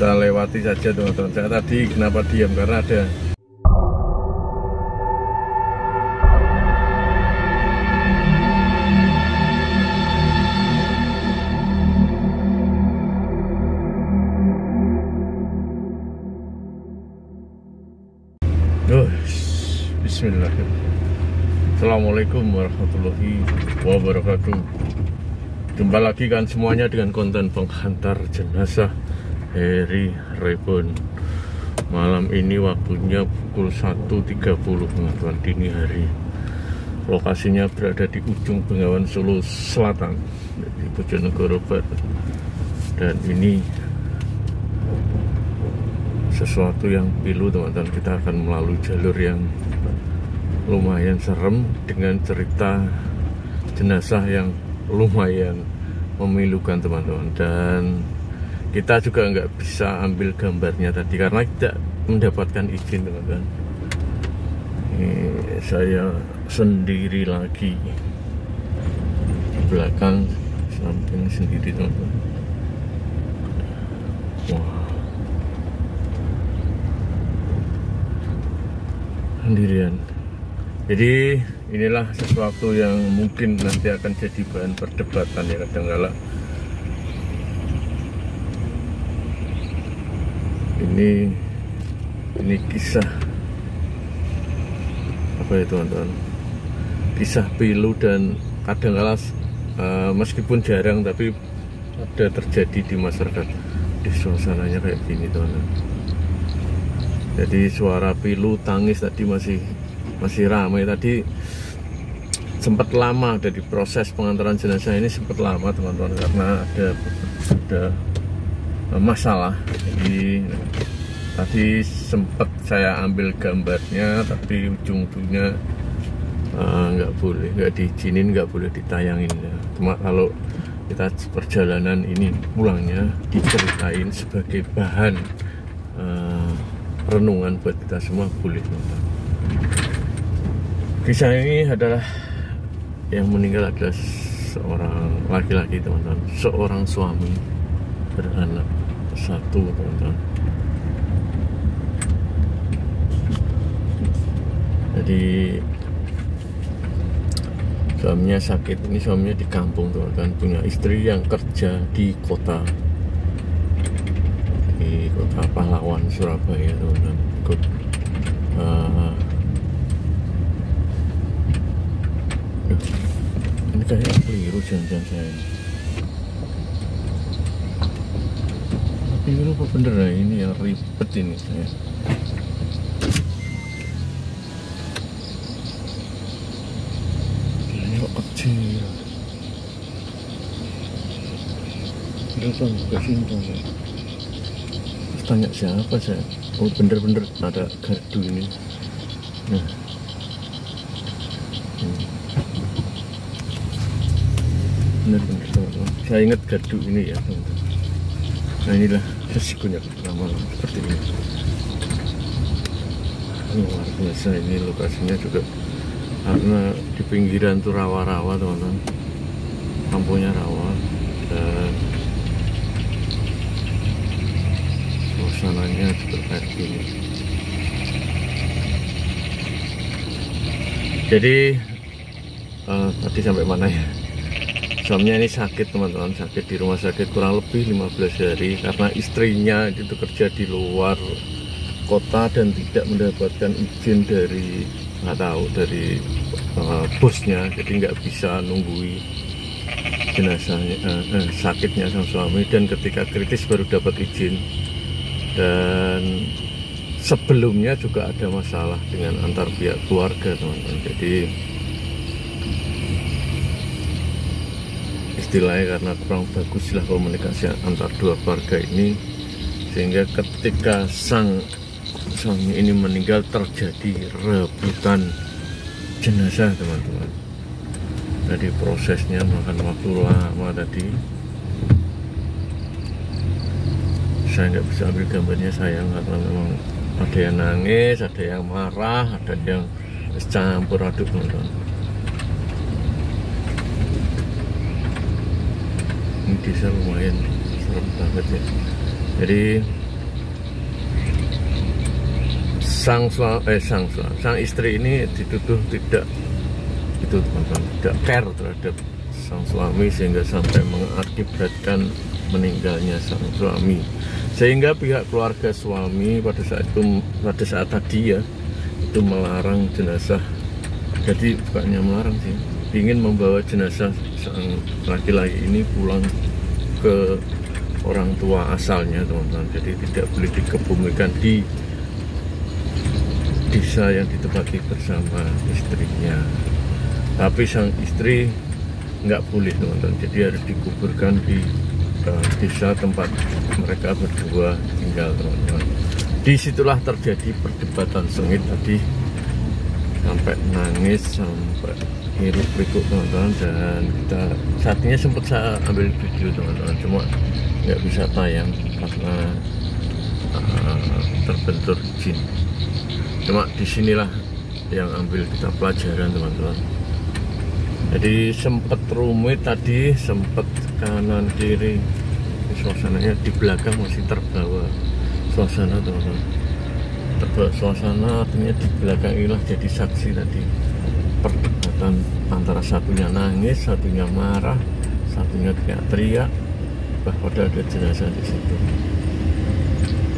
kita lewati saja teman-teman. Saya tadi kenapa diam karena ada Bismillahirrahmanirrahim. Assalamualaikum warahmatullahi wabarakatuh. Jumpa lagi kan semuanya dengan konten penghantar jenazah Heri Rebon. Malam ini waktunya pukul 1.30 teman-teman, dini hari. Lokasinya berada di ujung Bengawan Solo Selatan, di Bojonegoro Barat. Dan ini sesuatu yang pilu teman-teman. Kita akan melalui jalur yang lumayan serem dengan cerita jenazah yang lumayan memilukan teman-teman. Dan kita juga nggak bisa ambil gambarnya tadi karena tidak mendapatkan izin teman-teman. Ini saya sendiri lagi, belakang samping sendiri teman-teman. Wah, sendirian. Jadi inilah sesuatu yang mungkin nanti akan jadi bahan perdebatan ya kadang-kala. Ini kisah apa ya teman-teman? Kisah pilu dan kadang-kala meskipun jarang tapi ada terjadi di masyarakat. Di suasananya kayak gini teman-teman. Jadi suara pilu tangis tadi masih ramai. Tadi sempat lama dari proses pengantaran jenazah ini, sempat lama teman-teman karena ada masalah. Jadi tadi sempat saya ambil gambarnya tapi ujung-ujungnya nggak diizinin, nggak boleh ditayangin ya. Cuma kalau kita perjalanan ini pulangnya diceritain sebagai bahan renungan buat kita semua, boleh teman-teman. Kisah ini adalah yang meninggal adalah seorang laki-laki teman-teman, seorang suami beranak satu teman-teman. Jadi suaminya sakit, ini suaminya di kampung teman-teman, punya istri yang kerja di kota Pahlawan Surabaya teman-teman. Ikut ini kayak keliru jangan-jangan saya. Tapi ini apa bener ya, ini yang ribet ini saya. Ini kok kecil. Ini kan buka singkong ya. Terus tanya siapa saya? Oh bener-bener ada gardu ini. Nah. Bener-bener teman-teman, saya ingat gardu ini ya teman-teman. Nah inilah resikonya lama-lama seperti ini. Luar biasa ini lokasinya juga karena di pinggiran tuh rawa-rawa teman-teman, kampungnya rawa dan suasananya juga kayak gini. Jadi tadi sampai mana ya? Suaminya ini sakit teman-teman, sakit di rumah sakit kurang lebih 15 hari karena istrinya itu kerja di luar kota dan tidak mendapatkan izin dari dari bosnya, jadi nggak bisa nunggui jenazahnya, sakitnya sang suami, dan ketika kritis baru dapat izin. Dan sebelumnya juga ada masalah dengan antar pihak keluarga teman-teman. Jadi istilahnya karena kurang baguslah komunikasi antar dua keluarga ini, sehingga ketika sang suami ini meninggal terjadi rebutan jenazah teman-teman. Jadi prosesnya makan waktu lama tadi. Saya nggak bisa ambil gambarnya sayang karena memang ada yang nangis, ada yang marah, ada yang campur aduk teman-teman. Ini desa lumayan serem banget ya. Jadi sang istri ini dituduh tidak itu teman-teman, tidak care terhadap sang suami sehingga sampai mengakibatkan meninggalnya sang suami, sehingga pihak keluarga suami pada saat tadi ya itu melarang jenazah. Jadi bukannya melarang sih, ingin membawa jenazah sang laki-laki ini pulang ke orang tua asalnya teman-teman. Jadi tidak boleh dikebumikan di desa yang ditempati bersama istrinya. Tapi sang istri nggak boleh teman-teman, jadi harus dikuburkan di desa tempat mereka berdua tinggal teman-teman. Disitulah terjadi perdebatan sengit tadi, sampai nangis, sampai hiruk pikuk teman-teman. Dan kita saatnya sempat saya ambil video teman-teman, cuma nggak bisa tayang karena terbentur izin. Cuma disinilah yang ambil kita pelajaran teman-teman. Jadi sempat rumit tadi, sempat kanan kiri, suasananya di belakang masih terbawa suasana teman-teman. Terbawa suasana artinya di belakang inilah jadi saksi tadi perdebatan antara satunya nangis, satunya marah, satunya teriak-teriak bahwa ada jenazah di situ.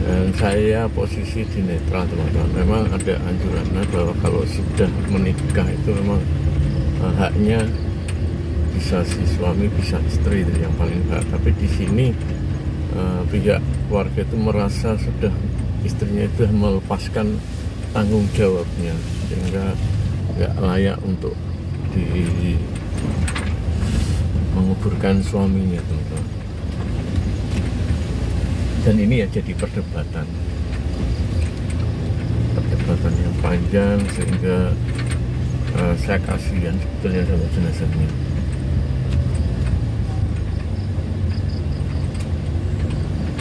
Dan saya posisi di netral teman-teman. Memang ada anjurannya bahwa kalau sudah menikah itu memang haknya bisa si suami bisa istri itu yang paling hak. Tapi di sini pihak keluarga itu merasa sudah istrinya itu melepaskan tanggung jawabnya sehingga nggak layak untuk menguburkan suaminya teman-teman. Dan ini ya jadi perdebatan yang panjang sehingga saya kasihan sebetulnya sama jenazahnya.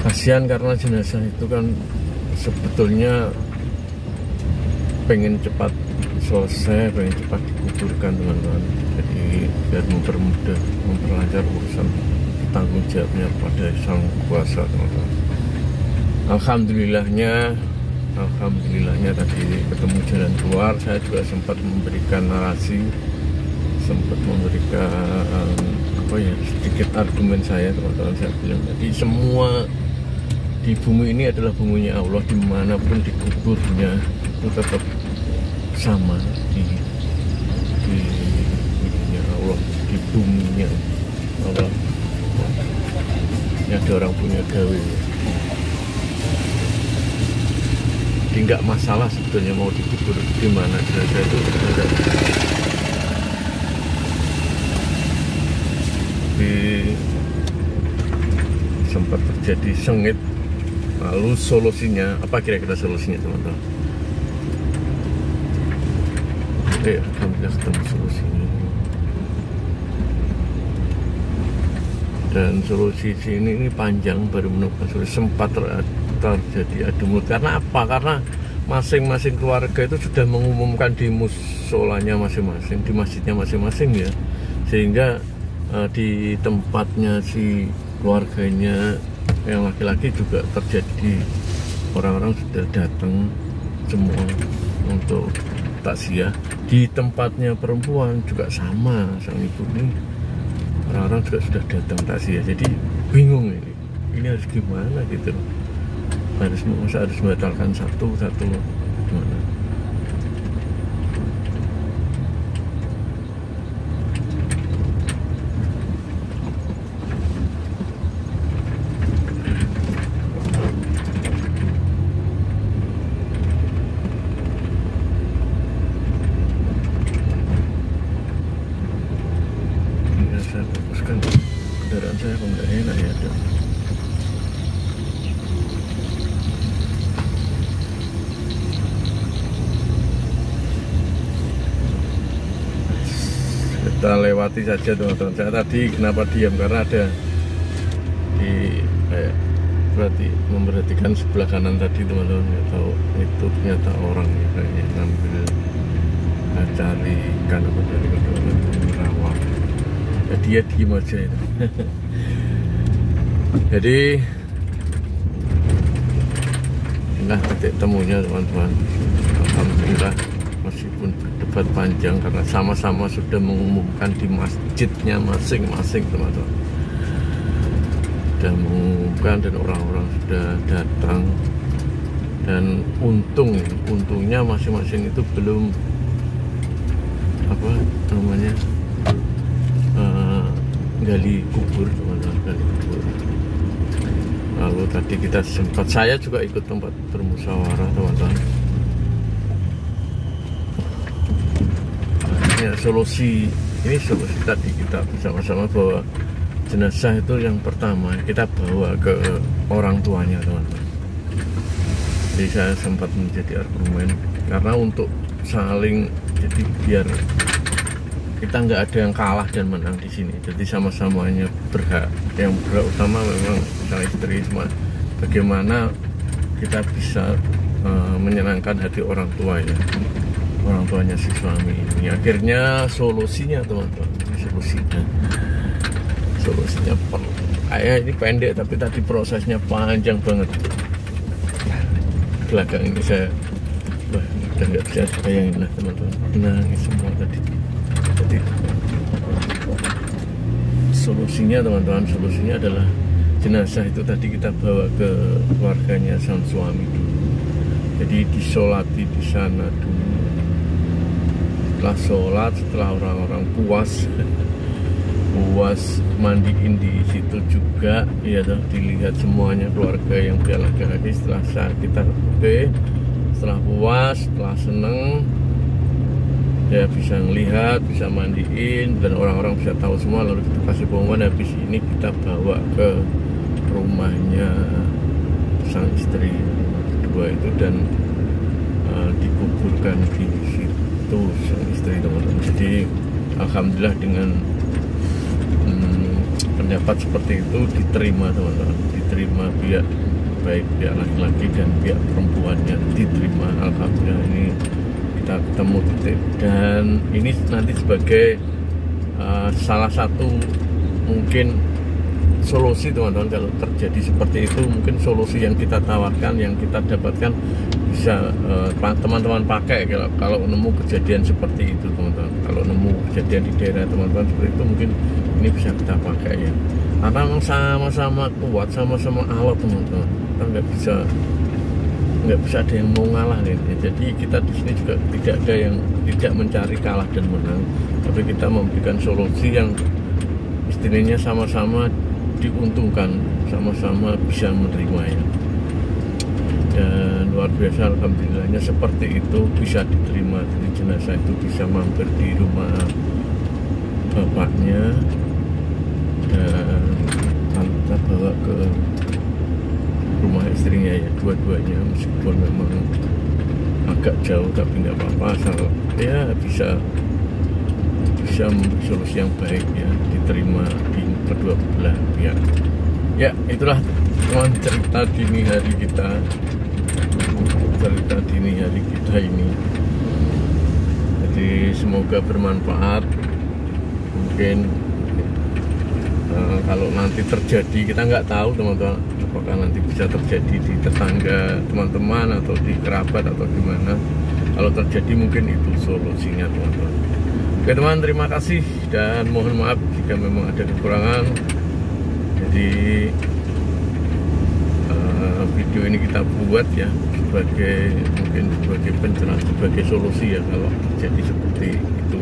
Kasihan karena jenazah itu kan sebetulnya pengen cepat selesai, pengen cepat dikuburkan teman-teman. Jadi biar memperlancar urusan tanggung jawabnya pada sang kuasa teman-teman. Alhamdulillahnya tadi ketemu jalan keluar. Saya juga sempat memberikan narasi, sempat memberikan sedikit argumen saya teman-teman. Saya bilang tadi semua di bumi ini adalah buminya Allah, dimanapun dikuburnya itu tetap sama di buminya Allah, di buminya Allah. Ini ada orang punya gawe. Jadi nggak masalah sebetulnya mau dikubur di mana jenazah itu. Sempat terjadi sengit. Lalu solusinya apa kira-kira solusinya teman-teman? Alhamdulillah ketemu solusinya. Dan solusi ini panjang, baru menemukan solusi. Sempat terjadi adu mulut. Karena apa? Karena masing-masing keluarga itu sudah mengumumkan di musolanya masing-masing, di masjidnya masing-masing ya. Sehingga di tempatnya si keluarganya yang laki-laki juga terjadi, orang-orang sudah datang semua untuk takziah. Di tempatnya perempuan juga sama, sang ibu ini orang-orang juga sudah datang takziah. Jadi bingung ini harus gimana gitu loh. Harus membatalkan satu gimana? Saya fokuskan kendaraan saya kok nggak enak ya. Kita lewati saja teman-teman. Saya tadi kenapa diam karena ada di berarti memperhatikan sebelah kanan tadi teman-teman. Nggak tahu itu ternyata orang ya, kayaknya ngambil cari ikan apa dari rawa. Ya, dia diem aja itu. Jadi inilah titik temunya teman-teman. Alhamdulillah, meskipun berdebat panjang karena sama-sama sudah mengumumkan di masjidnya masing-masing teman-teman, sudah mengumumkan dan orang-orang sudah datang, dan untungnya masing-masing itu belum apa namanya gali kubur teman-teman, gali kubur. Lalu tadi saya juga ikut tempat bermusyawarah teman-teman. Solusi tadi kita bersama-sama bahwa jenazah itu yang pertama kita bawa ke orang tuanya teman-teman. Jadi saya sempat menjadi argumen karena untuk saling, jadi biar kita nggak ada yang kalah dan menang di sini. Jadi sama-samanya berhak. Yang berhak utama memang sang istri, cuma bagaimana kita bisa menyenangkan hati orang tuanya si suami ini. Akhirnya solusinya teman-teman, solusinya ini pendek tapi tadi prosesnya panjang banget. Belakang ini saya udah nggak bisa bayangin lah teman-teman, nangis semua tadi. Jadi solusinya teman-teman, solusinya adalah jenazah itu tadi kita bawa ke keluarganya sang suami dulu. Jadi disolati di sana dulu. Setelah sholat, setelah orang-orang puas mandiin di situ juga, ya dilihat semuanya keluarga yang laki-laki. Setelah kita setelah puas, setelah seneng, ya bisa ngelihat, bisa mandiin, dan orang-orang bisa tahu semua. Lalu kita kasih pengumuman, habis ini kita bawa ke rumahnya sang istri kedua itu dan dikuburkan di situ sang istri teman-teman. Jadi alhamdulillah dengan pendapat seperti itu diterima teman-teman, diterima baik pihak laki-laki dan pihak perempuannya diterima. Alhamdulillah ini kita ketemu titik, dan ini nanti sebagai salah satu mungkin solusi teman-teman. Kalau terjadi seperti itu, mungkin solusi yang kita tawarkan, yang kita dapatkan bisa teman-teman pakai kalau nemu kejadian seperti itu teman-teman. Kalau nemu kejadian di daerah teman-teman seperti itu, mungkin ini bisa kita pakai ya, karena memang sama-sama kuat, sama-sama alat teman-teman. Kita nggak bisa ada yang mau ngalah nih. Jadi kita di sini juga tidak ada yang tidak mencari kalah dan menang, tapi kita memberikan solusi yang istilahnya sama-sama diuntungkan, sama-sama bisa menerimanya. Dan luar biasa alhamdulillahnya seperti itu bisa diterima. Jadi jenazah itu bisa mampir di rumah bapaknya dan kita bawa ke rumah istrinya ya, dua-duanya, meskipun memang agak jauh tapi nggak apa-apa, asal ya bisa solusi yang baik ya, diterima di kedua belah pihak. Ya itulah teman cerita dini hari kita ini. Jadi semoga bermanfaat. Mungkin kalau nanti terjadi, kita nggak tahu teman-teman, apakah nanti bisa terjadi di tetangga teman-teman atau di kerabat atau gimana. Kalau terjadi mungkin itu solusinya teman-teman. Oke teman, terima kasih dan mohon maaf jika memang ada kekurangan. Jadi video ini kita buat ya mungkin sebagai pencerahan, sebagai solusi ya kalau terjadi seperti itu.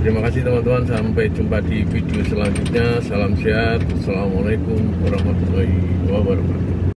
Terima kasih teman-teman, sampai jumpa di video selanjutnya. Salam sehat, wassalamualaikum warahmatullahi wabarakatuh.